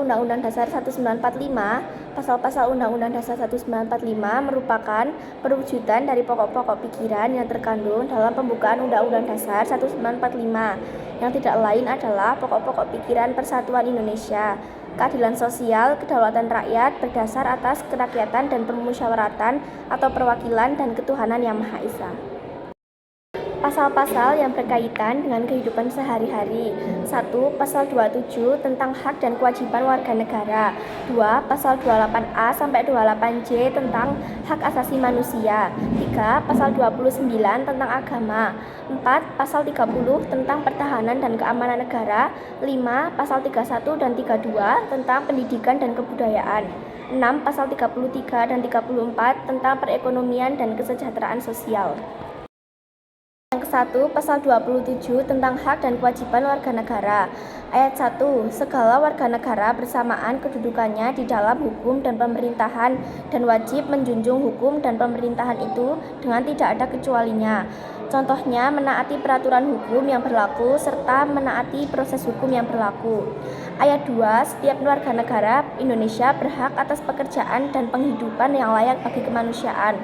Undang-Undang Dasar 1945, pasal-pasal Undang-Undang Dasar 1945 merupakan perwujudan dari pokok-pokok pikiran yang terkandung dalam pembukaan Undang-Undang Dasar 1945, yang tidak lain adalah pokok-pokok pikiran Persatuan Indonesia, keadilan sosial, kedaulatan rakyat berdasar atas kerakyatan dan permusyawaratan atau perwakilan dan ketuhanan yang Maha Esa. Pasal-pasal yang berkaitan dengan kehidupan sehari-hari. 1. Pasal 27 tentang hak dan kewajiban warga negara. 2. Pasal 28A sampai 28J tentang hak asasi manusia. 3. Pasal 29 tentang agama. 4. Pasal 30 tentang pertahanan dan keamanan negara. 5. Pasal 31 dan 32 tentang pendidikan dan kebudayaan. 6. Pasal 33 dan 34 tentang perekonomian dan kesejahteraan sosial. Yang ke-1, Pasal 27 tentang hak dan kewajiban warga negara. Ayat 1. Segala warga negara bersamaan kedudukannya di dalam hukum dan pemerintahan dan wajib menjunjung hukum dan pemerintahan itu dengan tidak ada kecualinya. Contohnya, menaati peraturan hukum yang berlaku serta menaati proses hukum yang berlaku. Ayat 2. Setiap warga negara Indonesia berhak atas pekerjaan dan penghidupan yang layak bagi kemanusiaan.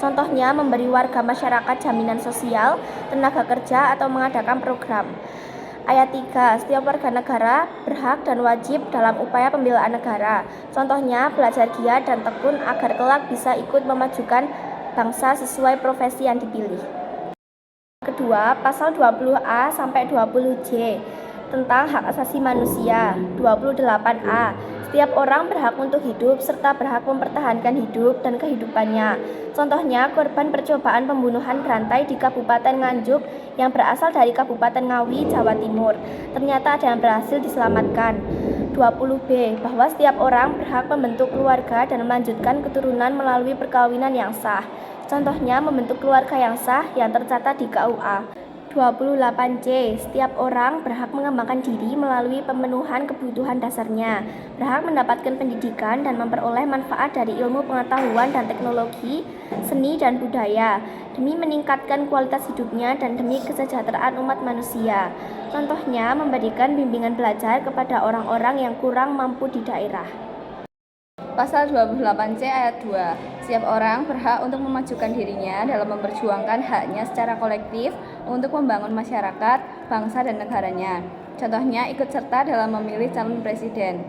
Contohnya, memberi warga masyarakat jaminan sosial, tenaga kerja, atau mengadakan program. Ayat 3. Setiap warga negara berhak dan wajib dalam upaya pembelaan negara. Contohnya, belajar giat dan tekun agar kelak bisa ikut memajukan bangsa sesuai profesi yang dipilih. Kedua, Pasal 20A sampai 20J tentang hak asasi manusia. 28A. Setiap orang berhak untuk hidup serta berhak mempertahankan hidup dan kehidupannya. Contohnya, korban percobaan pembunuhan berantai di Kabupaten Nganjuk yang berasal dari Kabupaten Ngawi, Jawa Timur. Ternyata ada yang berhasil diselamatkan. 20B. Bahwa setiap orang berhak membentuk keluarga dan melanjutkan keturunan melalui perkawinan yang sah. Contohnya, membentuk keluarga yang sah yang tercatat di KUA. 28C. Setiap orang berhak mengembangkan diri melalui pemenuhan kebutuhan dasarnya, berhak mendapatkan pendidikan dan memperoleh manfaat dari ilmu pengetahuan dan teknologi, seni dan budaya, demi meningkatkan kualitas hidupnya dan demi kesejahteraan umat manusia. Contohnya, memberikan bimbingan belajar kepada orang-orang yang kurang mampu di daerah. Pasal 28C ayat 2. Setiap orang berhak untuk memajukan dirinya dalam memperjuangkan haknya secara kolektif untuk membangun masyarakat, bangsa, dan negaranya. Contohnya, ikut serta dalam memilih calon presiden.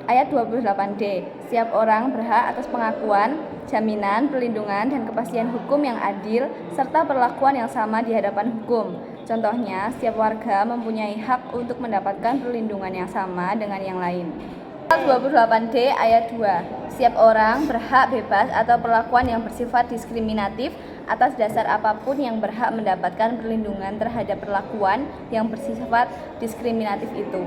Ayat 28D. Setiap orang berhak atas pengakuan, jaminan, perlindungan, dan kepastian hukum yang adil serta perlakuan yang sama di hadapan hukum. Contohnya, setiap warga mempunyai hak untuk mendapatkan perlindungan yang sama dengan yang lain. Pasal 28D ayat 2. Setiap orang berhak bebas atau perlakuan yang bersifat diskriminatif atas dasar apapun yang berhak mendapatkan perlindungan terhadap perlakuan yang bersifat diskriminatif itu.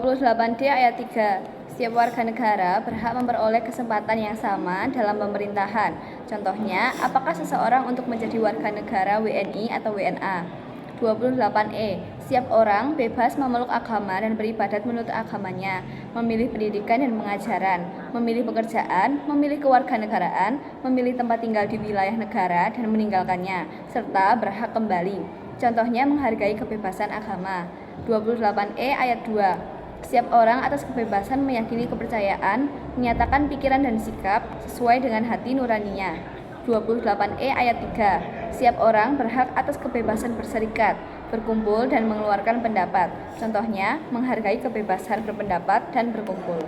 28D ayat 3. Setiap warga negara berhak memperoleh kesempatan yang sama dalam pemerintahan. Contohnya, apakah seseorang untuk menjadi warga negara WNI atau WNA. 28E. Setiap orang bebas memeluk agama dan beribadat menurut agamanya, memilih pendidikan dan pengajaran, memilih pekerjaan, memilih kewarganegaraan, memilih tempat tinggal di wilayah negara dan meninggalkannya, serta berhak kembali. Contohnya, menghargai kebebasan agama. 28E ayat 2. Setiap orang atas kebebasan meyakini kepercayaan, menyatakan pikiran dan sikap sesuai dengan hati nuraninya. 28E ayat 3. Setiap orang berhak atas kebebasan berserikat, berkumpul, dan mengeluarkan pendapat. Contohnya, menghargai kebebasan berpendapat dan berkumpul.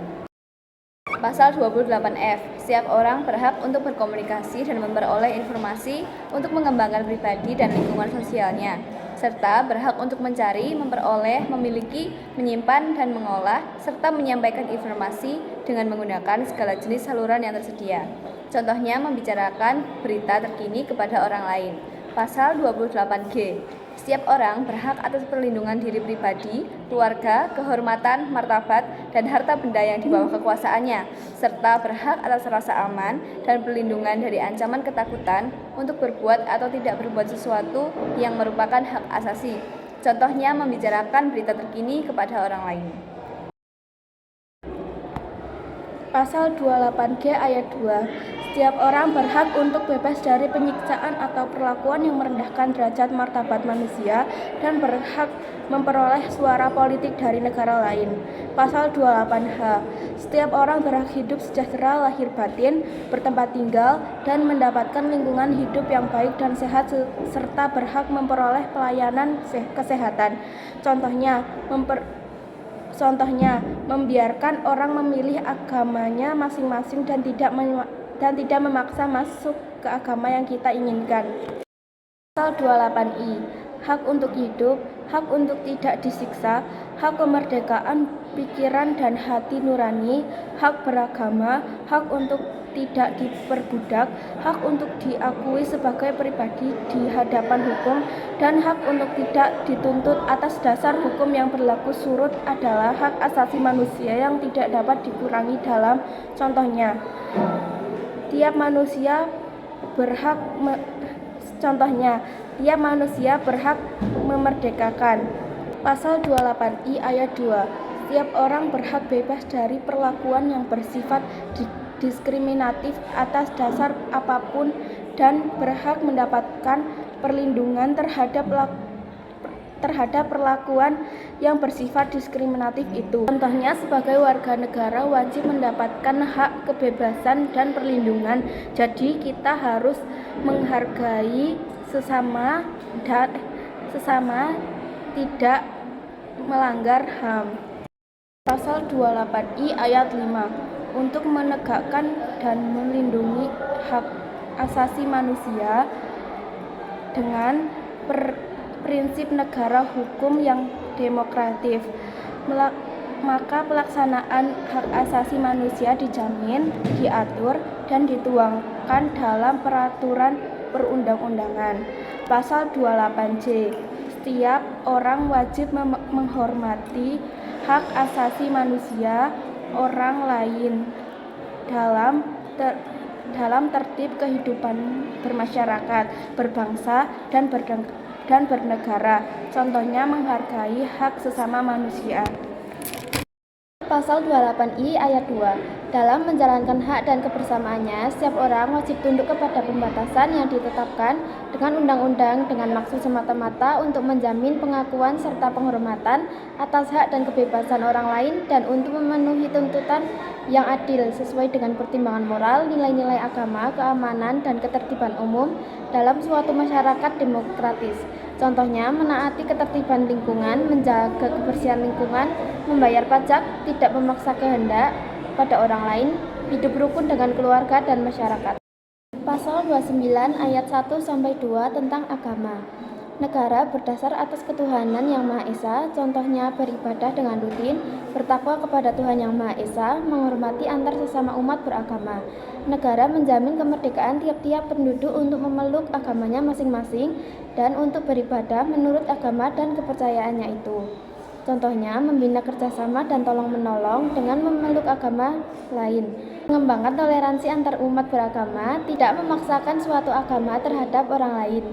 Pasal 28F. Setiap orang berhak untuk berkomunikasi dan memperoleh informasi untuk mengembangkan pribadi dan lingkungan sosialnya, serta berhak untuk mencari, memperoleh, memiliki, menyimpan, dan mengolah, serta menyampaikan informasi dengan menggunakan segala jenis saluran yang tersedia. Contohnya, membicarakan berita terkini kepada orang lain. Pasal 28G. Setiap orang berhak atas perlindungan diri pribadi, keluarga, kehormatan, martabat, dan harta benda yang di bawah kekuasaannya, serta berhak atas rasa aman dan perlindungan dari ancaman ketakutan untuk berbuat atau tidak berbuat sesuatu yang merupakan hak asasi. Contohnya, membicarakan berita terkini kepada orang lain. Pasal 28G ayat 2. Setiap orang berhak untuk bebas dari penyiksaan atau perlakuan yang merendahkan derajat martabat manusia dan berhak memperoleh suara politik dari negara lain. Pasal 28H. Setiap orang berhak hidup sejahtera lahir batin, bertempat tinggal, dan mendapatkan lingkungan hidup yang baik dan sehat serta berhak memperoleh pelayanan kesehatan. Contohnya, membiarkan orang memilih agamanya masing-masing dan tidak memaksa masuk ke agama yang kita inginkan. Pasal 28I. Hak untuk hidup, hak untuk tidak disiksa, hak kemerdekaan pikiran dan hati nurani, hak beragama, hak untuk tidak diperbudak, hak untuk diakui sebagai pribadi di hadapan hukum, dan hak untuk tidak dituntut atas dasar hukum yang berlaku surut adalah hak asasi manusia yang tidak dapat dikurangi dalam contohnya. Tiap manusia berhak memerdekakan. Pasal 28I ayat 2. Setiap orang berhak bebas dari perlakuan yang bersifat diskriminatif atas dasar apapun dan berhak mendapatkan perlindungan terhadap perlakuan yang bersifat diskriminatif itu. Contohnya, sebagai warga negara wajib mendapatkan hak kebebasan dan perlindungan. Jadi kita harus menghargai sesama tidak melanggar HAM. Pasal 28I ayat 5. Untuk menegakkan dan melindungi hak asasi manusia dengan prinsip negara hukum yang demokratis, maka pelaksanaan hak asasi manusia dijamin, diatur, dan dituangkan dalam peraturan perundang-undangan. Pasal 28J. Setiap orang wajib menghormati hak asasi manusia orang lain dalam tertib kehidupan bermasyarakat, berbangsa, dan bernegara. Contohnya, menghargai hak sesama manusia. Pasal 28I ayat 2. Dalam menjalankan hak dan kebersamaannya, setiap orang wajib tunduk kepada pembatasan yang ditetapkan dengan undang-undang dengan maksud semata-mata untuk menjamin pengakuan serta penghormatan atas hak dan kebebasan orang lain dan untuk memenuhi tuntutan yang adil sesuai dengan pertimbangan moral, nilai-nilai agama, keamanan, dan ketertiban umum dalam suatu masyarakat demokratis. Contohnya, menaati ketertiban lingkungan, menjaga kebersihan lingkungan, membayar pajak, tidak memaksa kehendak pada orang lain, hidup rukun dengan keluarga dan masyarakat. Pasal 29 ayat 1-2 tentang agama. Negara berdasar atas ketuhanan yang Maha Esa, contohnya beribadah dengan rutin, bertakwa kepada Tuhan yang Maha Esa, menghormati antar sesama umat beragama. Negara menjamin kemerdekaan tiap-tiap penduduk untuk memeluk agamanya masing-masing dan untuk beribadah menurut agama dan kepercayaannya itu. Contohnya, membina kerjasama dan tolong-menolong dengan memeluk agama lain. Mengembangkan toleransi antar umat beragama, tidak memaksakan suatu agama terhadap orang lain.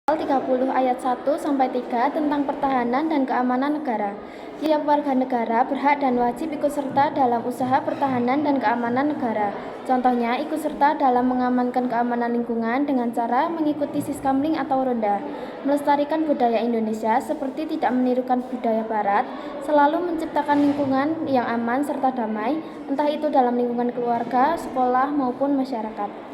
Pasal 30 ayat 1-3 tentang pertahanan dan keamanan negara. Setiap warga negara berhak dan wajib ikut serta dalam usaha pertahanan dan keamanan negara. Contohnya, ikut serta dalam mengamankan keamanan lingkungan dengan cara mengikuti siskamling atau ronda, melestarikan budaya Indonesia seperti tidak menirukan budaya Barat, selalu menciptakan lingkungan yang aman serta damai, entah itu dalam lingkungan keluarga, sekolah, maupun masyarakat.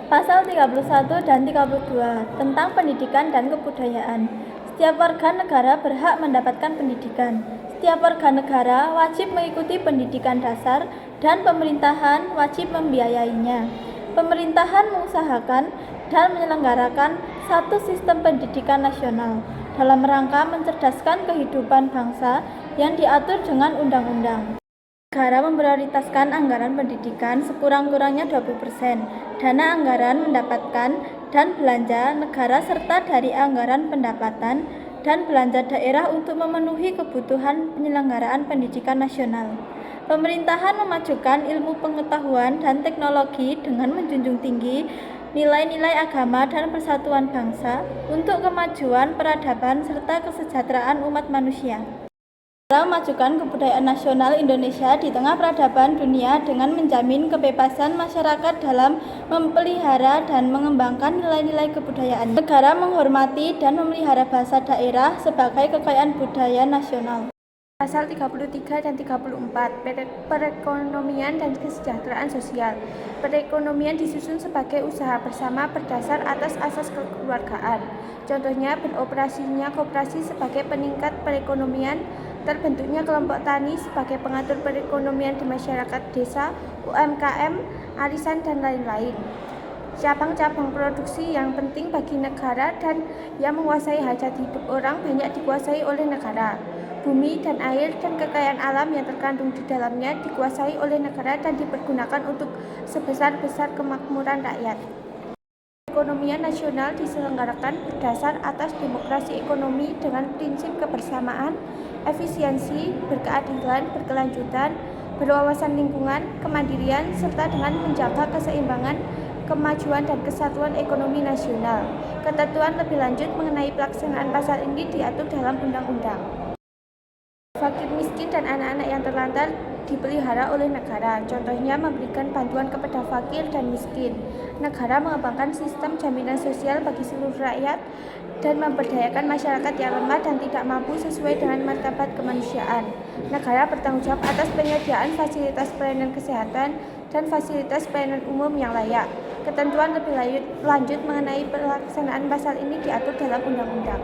Pasal 31 dan 32 tentang pendidikan dan kebudayaan. Setiap warga negara berhak mendapatkan pendidikan. Setiap warga negara wajib mengikuti pendidikan dasar dan pemerintahan wajib membiayainya. Pemerintahan mengusahakan dan menyelenggarakan satu sistem pendidikan nasional dalam rangka mencerdaskan kehidupan bangsa yang diatur dengan undang-undang. Negara memprioritaskan anggaran pendidikan sekurang-kurangnya 20%. Dana anggaran mendapatkan dan belanja negara serta dari anggaran pendapatan dan belanja daerah untuk memenuhi kebutuhan penyelenggaraan pendidikan nasional. Pemerintahan memajukan ilmu pengetahuan dan teknologi dengan menjunjung tinggi nilai-nilai agama dan persatuan bangsa untuk kemajuan peradaban serta kesejahteraan umat manusia. Negara memajukan kebudayaan nasional Indonesia di tengah peradaban dunia dengan menjamin kebebasan masyarakat dalam memelihara dan mengembangkan nilai-nilai kebudayaan. Negara menghormati dan memelihara bahasa daerah sebagai kekayaan budaya nasional. Pasal 33 dan 34, perekonomian dan kesejahteraan sosial. Perekonomian disusun sebagai usaha bersama berdasar atas asas kekeluargaan. Contohnya, beroperasinya koperasi sebagai peningkat perekonomian, terbentuknya kelompok tani sebagai pengatur perekonomian di masyarakat desa, UMKM, arisan, dan lain-lain. Cabang-cabang produksi yang penting bagi negara dan yang menguasai hajat hidup orang banyak dikuasai oleh negara. Bumi dan air dan kekayaan alam yang terkandung di dalamnya dikuasai oleh negara dan dipergunakan untuk sebesar-besar kemakmuran rakyat. Perekonomian nasional diselenggarakan berdasar atas demokrasi ekonomi dengan prinsip kebersamaan, efisiensi, berkeadilan, berkelanjutan, berwawasan lingkungan, kemandirian, serta dengan menjaga keseimbangan, kemajuan dan kesatuan ekonomi nasional. Ketentuan lebih lanjut mengenai pelaksanaan pasal ini diatur dalam undang-undang. Fakir miskin dan anak-anak yang terlantar dipelihara oleh negara. Contohnya memberikan bantuan kepada fakir dan miskin. Negara mengembangkan sistem jaminan sosial bagi seluruh rakyat dan memberdayakan masyarakat yang lemah dan tidak mampu sesuai dengan martabat kemanusiaan. Negara bertanggung jawab atas penyediaan fasilitas pelayanan kesehatan dan fasilitas pelayanan umum yang layak. Ketentuan lebih lanjut mengenai pelaksanaan pasal ini diatur dalam undang-undang.